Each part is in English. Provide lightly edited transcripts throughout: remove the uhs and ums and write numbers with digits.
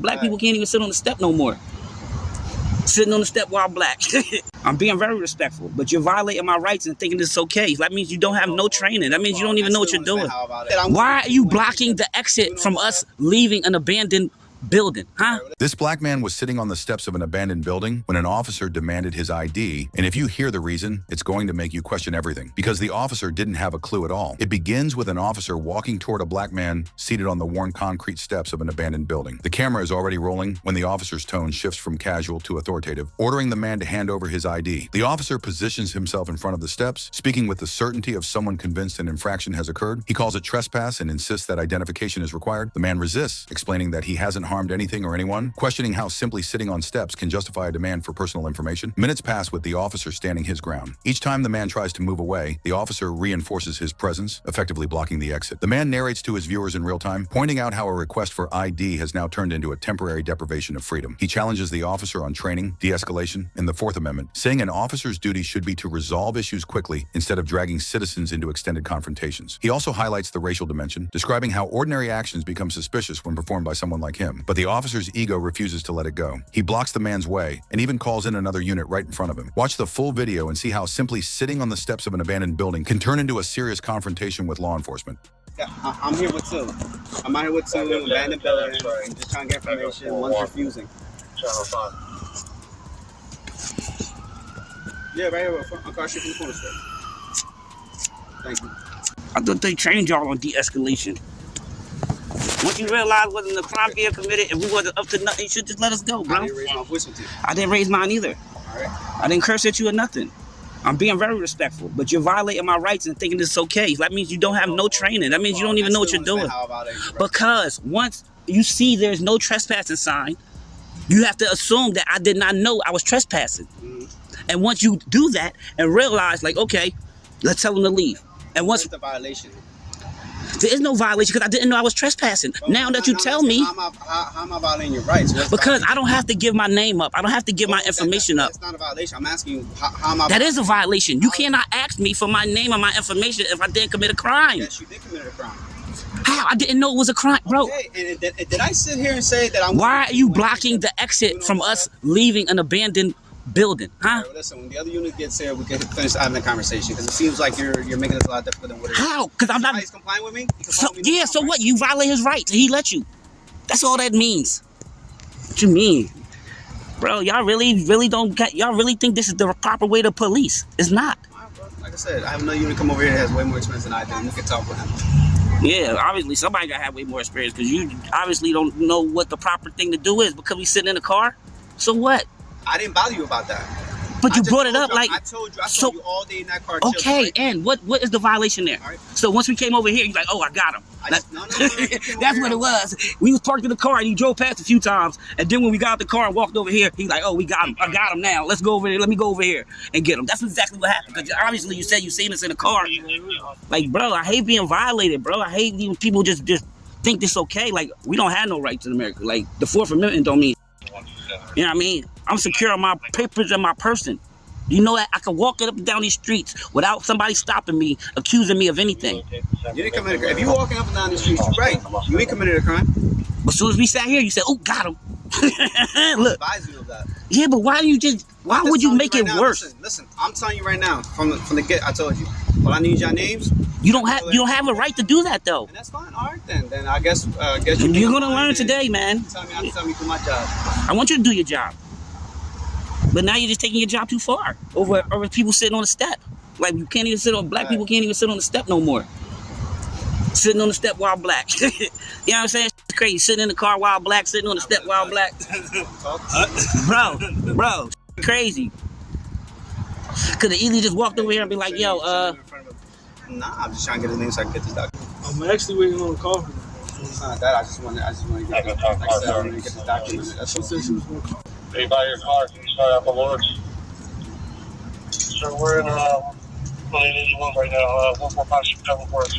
Black people can't even sit on the step no more. Sitting on the step while black. I'm being very respectful, but you're violating my rights and thinking this is okay. That means you don't have no training. That means you don't even know what you're doing. Why are you blocking the exit from us leaving an abandoned building, huh? This black man was sitting on the steps of an abandoned building when an officer demanded his ID, and if you hear the reason, it's going to make you question everything, because the officer didn't have a clue at all. It begins with an officer walking toward a black man seated on the worn concrete steps of an abandoned building. The camera is already rolling when the officer's tone shifts from casual to authoritative, ordering the man to hand over his ID. The officer positions himself in front of the steps, speaking with the certainty of someone convinced an infraction has occurred. He calls it trespass and insists that identification is required. The man resists, explaining that he hasn't harmed anything or anyone, questioning how simply sitting on steps can justify a demand for personal information. Minutes pass with the officer standing his ground. Each time the man tries to move away, the officer reinforces his presence, effectively blocking the exit. The man narrates to his viewers in real time, pointing out how a request for ID has now turned into a temporary deprivation of freedom. He challenges the officer on training, de-escalation, and the Fourth Amendment, saying an officer's duty should be to resolve issues quickly instead of dragging citizens into extended confrontations. He also highlights the racial dimension, describing how ordinary actions become suspicious when performed by someone like him. But the officer's ego refuses to let it go. He blocks the man's way and even calls in another unit right in front of him. Watch the full video and see how simply sitting on the steps of an abandoned building can turn into a serious confrontation with law enforcement. Yeah, I'm here with two. I'm out here with two abandoned buildings. I'm just trying to get information. One's refusing. Yeah, right here across the street from the corner store. Thank you. I thought they trained y'all on de-escalation. Once you realize wasn't a crime being committed, if we wasn't up to nothing, you should just let us go, bro. I didn't raise my voice with you. I didn't raise mine either. All right. I didn't curse at you or nothing. I'm being very respectful, but you're violating my rights and thinking this is okay. That means you don't have no training. That means you don't even know what you're doing. Because once you see there's no trespassing sign, you have to assume that I did not know I was trespassing. And once you do that and realize, like, okay, let's tell them to leave. And once the violation. There is no violation because I didn't know I was trespassing. But now that you tell me, how am I violating your rights? Because I don't have to give my name up. I don't have to give my information up. That's not a violation. I'm asking you, how am I? That is a violation. You cannot ask me for my name or my information if I didn't commit a crime. Yes, you did commit a crime. How? I didn't know it was a crime, bro. Okay, and did I sit here and say that I'm... Why are you blocking the exit from us leaving an abandoned building, huh? Right, well, listen, when the other unit gets here, we can finish having the conversation because it seems like you're making this a lot difficult than what it is. How? Because I'm not... He's complying with me? So what? You violate his rights and he let you. That's all that means. What you mean? Bro, y'all really don't get... Y'all really think this is the proper way to police. It's not. Like I said, I have another unit come over here that has way more experience than I do. We can talk with him. Yeah, obviously somebody gotta have way more experience because you obviously don't know what the proper thing to do is because we sitting in the car. So what? I didn't bother you about that. But you brought it up like... I told you all day in that car. Okay, right? and what is the violation there? Right. So once we came over here, you're like, oh, I got him. No, that's what it was. We was parked in the car and he drove past a few times. And then when we got out the car and walked over here, he's like, oh, we got him. I got him now. Let's go over there. Let me go over here and get him. That's exactly what happened. Because obviously you said you seen us in the car. Like, bro, I hate being violated, bro. I hate when people just think this okay. Like, we don't have no rights in America. Like, the Fourth Amendment don't mean... You know what I mean? I'm secure on my papers and my person. You know that I can walk up and down these streets without somebody stopping me, accusing me of anything. You didn't commit a crime. If you walking up and down the streets, you're right. You ain't committed a crime. As soon as we sat here, you said, "Oh, got him." Look. I advise you of that. Yeah, but why would you make it worse? Listen, I'm telling you right now, from the get, I told you. Well, I need your names. You don't have a right to do that though. And that's fine. All right then. Then I guess you're gonna learn today, man. Tell me to do my job. I want you to do your job. But now you're just taking your job too far over people sitting on the step. Like you can't even sit on black people can't even sit on the step no more. Sitting on the step while black. You know what I'm saying? It's crazy. Sitting in the car while black, sitting on the step while black. bro, crazy. Could have easily just walked over here and be like, yo, Nah, I'm just trying to get his name so I can get this document. I'm actually waiting on a call from her. It's not that. I just want to get this document. That's what she was going to call. Hey, by your car, can you start off the Lords? So we're in 81 right now, 145 for us.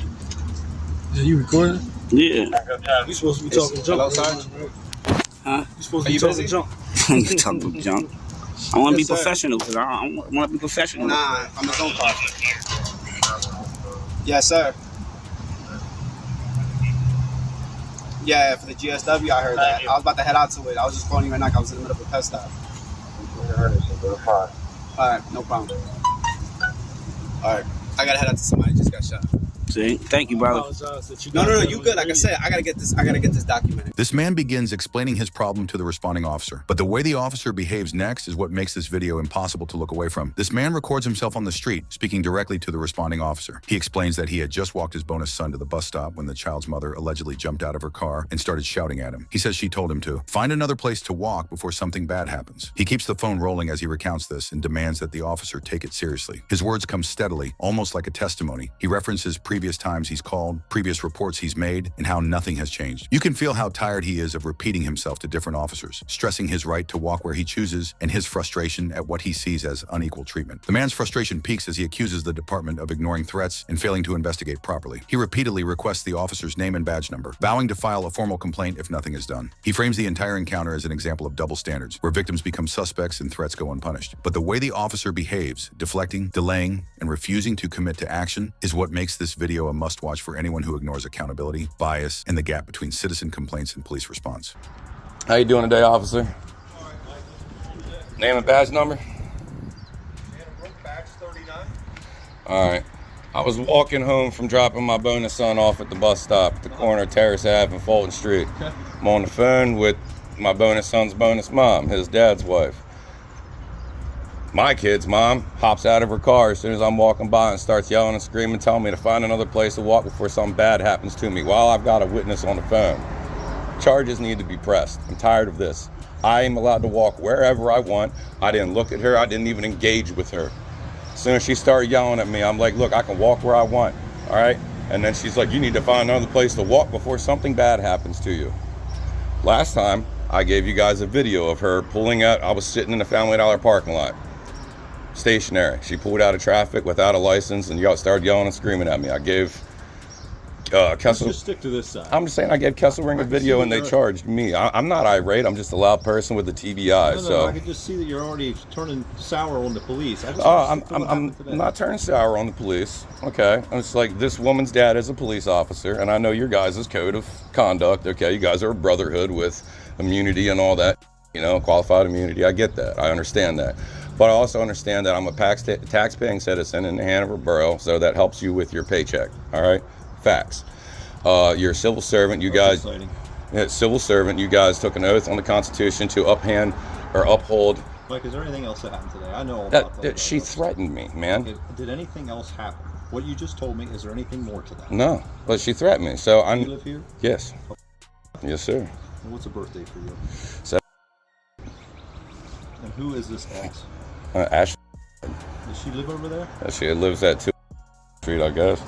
Yeah, you recording? Yeah. You supposed to be talking junk. Huh? You supposed to be talking junk. You talking junk. I want to be professional because I want to be professional. Nah, I'm his own car. Yes, sir. Yeah, for the GSW, I heard that. I was about to head out to it. I was just calling you right now 'cause I was in the middle of a pest stop. All right, no problem. All right, I gotta head out to somebody who just got shot. See, thank you, brother. No, you good. Like I said, I gotta get this documented. This man begins explaining his problem to the responding officer, but the way the officer behaves next is what makes this video impossible to look away from. This man records himself on the street, speaking directly to the responding officer. He explains that he had just walked his bonus son to the bus stop when the child's mother allegedly jumped out of her car and started shouting at him. He says she told him to find another place to walk before something bad happens. He keeps the phone rolling as he recounts this and demands that the officer take it seriously. His words come steadily, almost like a testimony. He references previous times he's called, previous reports he's made, and how nothing has changed. You can feel how tired he is of repeating himself to different officers, stressing his right to walk where he chooses and his frustration at what he sees as unequal treatment. The man's frustration peaks as he accuses the department of ignoring threats and failing to investigate properly. He repeatedly requests the officer's name and badge number, vowing to file a formal complaint if nothing is done. He frames the entire encounter as an example of double standards, where victims become suspects and threats go unpunished. But the way the officer behaves, deflecting, delaying, and refusing to commit to action, is what makes this video a must-watch for anyone who ignores accountability, bias, and the gap between citizen complaints and police response. How you doing today, officer? Name and badge number? All right. I was walking home from dropping my bonus son off at the bus stop at the corner of Terrace Ave and Fulton Street. I'm on the phone with my bonus son's bonus mom, his dad's wife. My kid's mom hops out of her car as soon as I'm walking by and starts yelling and screaming, telling me to find another place to walk before something bad happens to me while I've got a witness on the phone. Charges need to be pressed. I'm tired of this. I am allowed to walk wherever I want. I didn't look at her. I didn't even engage with her. As soon as she started yelling at me, I'm like, look, I can walk where I want, all right? And then she's like, you need to find another place to walk before something bad happens to you. Last time, I gave you guys a video of her pulling out. I was sitting in the Family Dollar parking lot. Stationary. She pulled out of traffic without a license and started yelling and screaming at me. I gave Kessel. Just stick to this side. I'm just saying I gave Kesselring a video and they charged me. I'm not irate. I'm just a loud person with a TBI. No, so I could just see that you're already turning sour on the police. I'm not turning sour on the police. Okay, it's like this woman's dad is a police officer, and I know your guys' code of conduct. Okay, you guys are a brotherhood with immunity and all that. You know, qualified immunity. I get that. I understand that. But I also understand that I'm a tax-paying citizen in the Hanover Borough, so that helps you with your paycheck, all right? Facts. You're a civil servant. You guys, civil servant, you guys took an oath on the Constitution to uphold. Mike, is there anything else that happened today? I know all about that. She threatened me, man. Did anything else happen? What you just told me, is there anything more to that? No, but she threatened me, so You live here? Yes. Yes, sir. And what's a birthday for you? So, and who is this ex? Ashley. Does she live over there? She lives at 2 Street, I guess.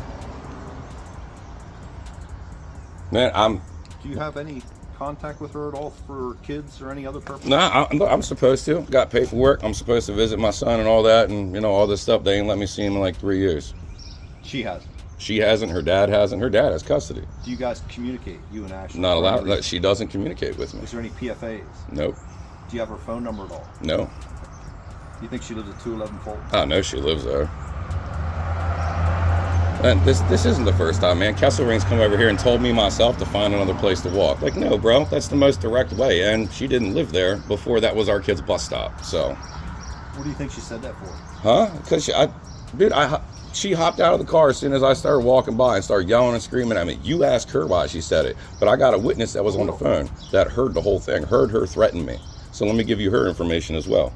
Man, Do you have any contact with her at all for kids or any other purpose? No, I'm supposed to. Got paperwork. I'm supposed to visit my son and all that, and you know all this stuff. They ain't let me see him in like 3 years. She hasn't. She hasn't. Her dad hasn't. Her dad has custody. Do you guys communicate, you and Ashley? Not allowed. She doesn't communicate with me. Is there any PFAs? Nope. Do you have her phone number at all? No. Do you think she lives at 211 Fulton? I know she lives there. And this isn't the first time, man. Kesselring's come over here and told me myself to find another place to walk. Like, no, bro, that's the most direct way. And she didn't live there before that was our kid's bus stop. So. What do you think she said that for? Huh? Because she hopped out of the car as soon as I started walking by and started yelling and screaming at me. You asked her why she said it, but I got a witness that was on the phone that heard the whole thing, heard her threaten me. So let me give you her information as well.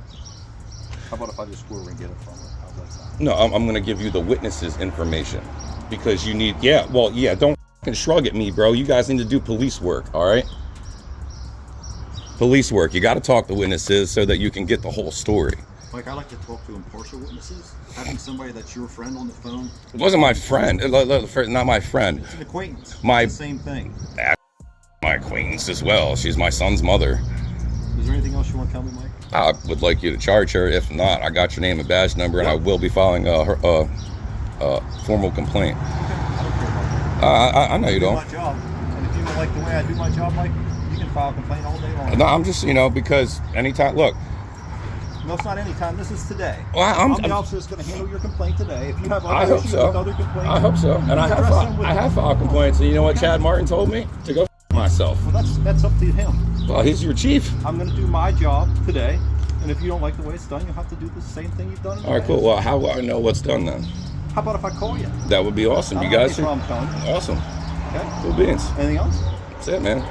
How about if I just go over and get it from her? How's that sound? No, I'm going to give you the witness's information because you need, don't fucking shrug at me, bro. You guys need to do police work, all right? Police work. You got to talk to witnesses so that you can get the whole story. Like, I like to talk to impartial witnesses. Having somebody that's your friend on the phone. It wasn't my friend. Not my friend. It's an acquaintance. My it's the same thing. My acquaintance as well. She's my son's mother. Is there anything else you want to tell me, Mike? I would like you to charge her. If not, I got your name and badge number, and I will be filing a formal complaint. Okay. I don't care about that. I know you don't. My job. And if you don't like the way I do my job, Mike, you can file a complaint all day long. No, I'm just, because anytime, look. No, it's not anytime. This is today. Well, I'm the officer that's going to handle your complaint today. If you have I other hope issues so. with other complaints, I hope so. And I have filed complaints. And you know what Chad Martin told me? To go myself. Well, that's up to him. Well, he's your chief. I'm going to do my job today, and if you don't like the way it's done, you'll have to do the same thing you've done in the All right, cool. past. Well, how will I know what's done then? How about if I call you? That would be awesome. You guys are awesome. Okay. Cool beans. Anything else? That's it, man.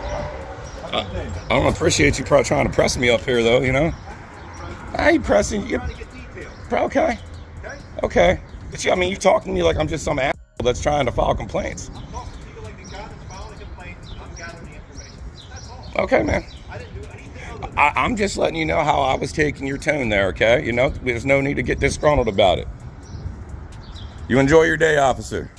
I don't appreciate you probably trying to press me up here, though, you know? I ain't pressing you. Okay. Okay. But you, I mean, you talking to me like I'm just some asshole that's trying to file complaints. I'm talking to people like the guy that's filing a complaint. I'm gathering the information. That's all. Okay, man. I didn't do anything other I'm just letting you know how I was taking your tone there, okay? You know, there's no need to get disgruntled about it. You enjoy your day, officer.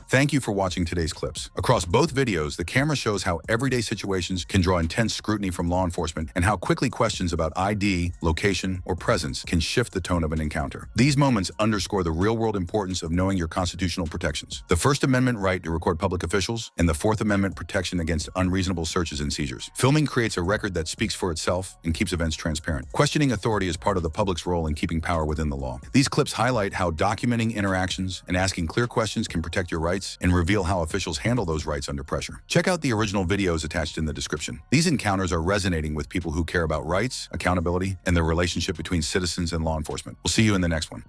Thank you for watching today's clips. Across both videos, the camera shows how everyday situations can draw intense scrutiny from law enforcement and how quickly questions about ID, location, or presence can shift the tone of an encounter. These moments underscore the real-world importance of knowing your constitutional protections. The First Amendment right to record public officials and the Fourth Amendment protection against unreasonable searches and seizures. Filming creates a record that speaks for itself and keeps events transparent. Questioning authority is part of the public's role in keeping power within the law. These clips highlight how documenting interactions and asking clear questions can protect your rights and reveal how officials handle those rights under pressure. Check out the original videos attached in the description. These encounters are resonating with people who care about rights, accountability, and the relationship between citizens and law enforcement. We'll see you in the next one.